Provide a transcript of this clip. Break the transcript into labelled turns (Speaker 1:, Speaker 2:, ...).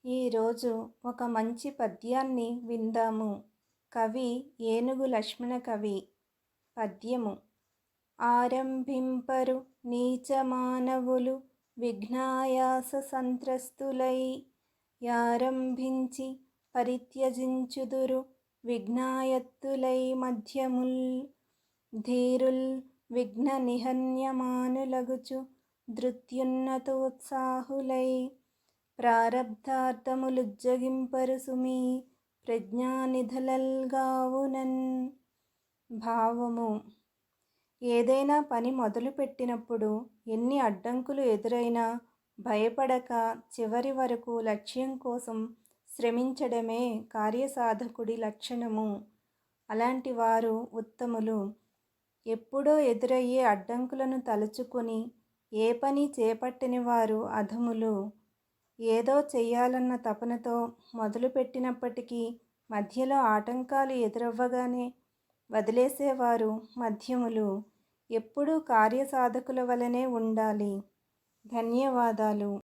Speaker 1: ఈరోజు ఒక మంచి పద్యాన్ని విందాము. కవి ఏనుగు లక్ష్మణ కవి. పద్యము. ఆరంభింపరు నీచ మానవులు విఘ్నాయాస సంత్రస్తులై, యారంభించి పరిత్యజించుదురు విఘ్నాయత్తులై మధ్యముల్. ధీరుల్ విఘ్న నిహన్యమానులగుచు ధృత్యున్నతోత్సాహులై, ప్రారబ్ధార్థములుజ్జగింపరు సుమీ ప్రజ్ఞానిధులల్గావునన్. భావము. ఏదైనా పని మొదలుపెట్టినప్పుడు ఎన్ని అడ్డంకులు ఎదురైనా భయపడక చివరి వరకు లక్ష్యం కోసం శ్రమించడమే కార్యసాధకుడి లక్షణము. అలాంటి వారు ఉత్తములు. ఎప్పుడో ఎదురయ్యే అడ్డంకులను తలుచుకుని ఏ పని చేపట్టని వారు అధములు. ఏదో చెయ్యాలన్న తపనతో మొదలుపెట్టినప్పటికీ మధ్యలో ఆటంకాలు ఎదురవ్వగానే వదిలేసేవారు మధ్యములు. ఎప్పుడూ కార్యసాధకుల వలనే ఉండాలి. ధన్యవాదాలు.